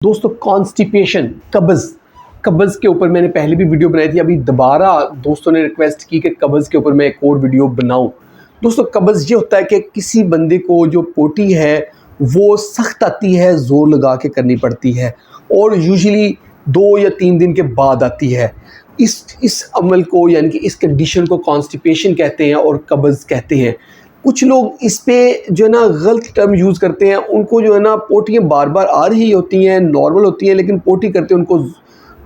दोस्तों कॉन्स्टिपेशन कब्ज़ के ऊपर मैंने पहले भी वीडियो बनाई थी। अभी दोबारा दोस्तों ने रिक्वेस्ट की कि कब्ज़ के ऊपर मैं एक और वीडियो बनाऊं। दोस्तों कब्ज़ ये होता है कि किसी बंदे को जो पोटी है वो सख्त आती है, ज़ोर लगा के करनी पड़ती है और यूजुअली 2 या 3 दिन के बाद आती है। इस अमल को यानी कि इस कंडीशन को कॉन्स्टिपेशन कहते हैं और कब्ज़ कहते हैं। कुछ लोग इस पे जो है ना गलत टर्म यूज़ करते हैं। उनको जो है ना पोटियाँ बार बार आ रही होती हैं, नॉर्मल होती हैं, लेकिन पोटी करते उनको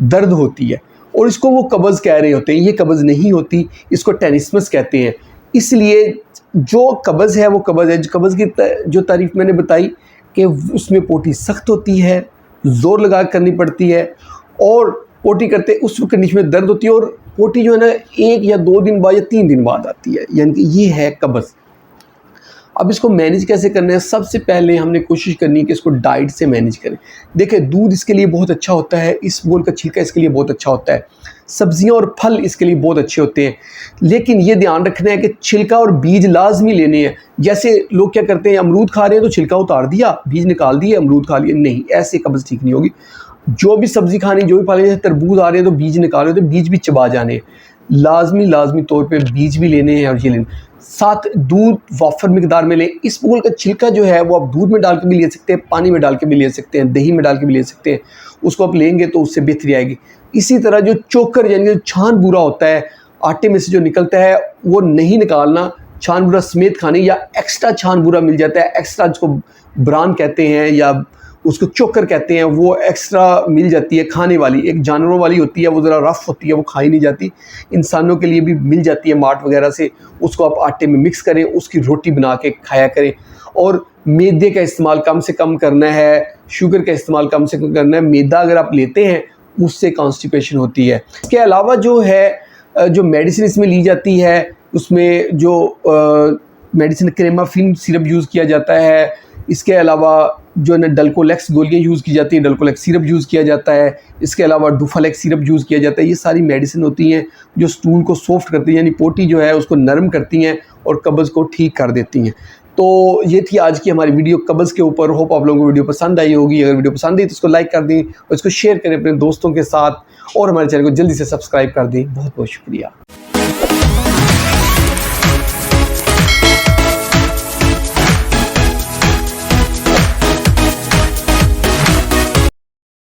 दर्द होती है और इसको वो कब्ज़ कह रहे होते हैं। ये कब्ज़ नहीं होती, इसको टेनिस्मस कहते हैं। इसलिए जो कब्ज़ है वो कब्ज़ है। कब्ज़ की जो तारीफ़ मैंने बताई कि उसमें पोटी सख्त होती है, ज़ोर लगा करनी पड़ती है और पोटी करते उस कंडीशन में दर्द होती है और पोटी जो है ना 1 या 2 दिन बाद या 3 दिन बाद आती है, यानी कि ये है कब्ज़। अब इसको मैनेज कैसे करना है? सबसे पहले हमने कोशिश करनी है कि इसको डाइट से मैनेज करें। देखिए दूध इसके लिए बहुत अच्छा होता है, इसबगोल का छिलका इसके लिए बहुत अच्छा होता है, सब्जियां और फल इसके लिए बहुत अच्छे होते हैं। लेकिन ये ध्यान रखना है कि छिलका और बीज लाजमी लेने हैं। जैसे लोग क्या करते हैं, अमरूद खा रहे हैं तो छिलका उतार दिया, बीज निकाल दिए, अमरूद खा लिए। नहीं, ऐसे कब्ज़ ठीक नहीं होगी। जो भी सब्ज़ी खानी, जो भी फल, जैसे तरबूज आ रहे हैं तो बीज निकाल रहे हो तो बीज भी चबा जाने हैं। लाजमी तौर पे बीज भी लेने हैं और ये लेने। साथ दूध वाफर मिकदार में लें। इसबगोल का छिलका जो है वो आप दूध में डाल के भी ले सकते हैं, पानी में डाल के भी ले सकते हैं, दही में डाल के भी ले सकते हैं। उसको आप लेंगे तो उससे बेहतरी आएगी। इसी तरह जो चोकर यानी जो छान बूरा होता है आटे में से जो निकलता है वो नहीं निकालना, छान बूरा समेत खाने, या एक्स्ट्रा छान बूरा मिल जाता है, एक्स्ट्रा जिसको ब्रान कहते हैं या उसको चोकर कहते हैं, वो एक्स्ट्रा मिल जाती है खाने वाली। एक जानवरों वाली होती है, वो ज़रा रफ़ होती है, वो खाई नहीं जाती। इंसानों के लिए भी मिल जाती है मार्ट वगैरह से। उसको आप आटे में मिक्स करें, उसकी रोटी बना के खाया करें। और मैदे का इस्तेमाल कम से कम करना है, शुगर का इस्तेमाल कम से कम करना है। मैदा अगर आप लेते हैं उससे कॉन्स्टिपेशन होती है। इसके अलावा जो है जो मेडिसिन इसमें ली जाती है, उसमें जो मेडिसिन क्रेमाफिन सिरप यूज़ किया जाता है। इसके अलावा जो है ना डल्कोलेक्स गोलियाँ यूज़ की जाती हैं, डल्कोलेक्स सिरप यूज़ किया जाता है। इसके अलावा डुफालेक्स सिरप यूज़ किया जाता है। ये सारी मेडिसिन होती हैं जो स्टूल को सॉफ्ट करती हैं, यानी पोटी जो है उसको नरम करती हैं और कब्ज़ को ठीक कर देती हैं। तो ये थी आज की हमारी वीडियो कब्ज़ के ऊपर। होप आप लोगों को वीडियो पसंद आई होगी। अगर वीडियो पसंद आई तो इसको लाइक कर दें और इसको शेयर करें अपने दोस्तों के साथ और हमारे चैनल को जल्दी से सब्सक्राइब कर दें। बहुत बहुत शुक्रिया।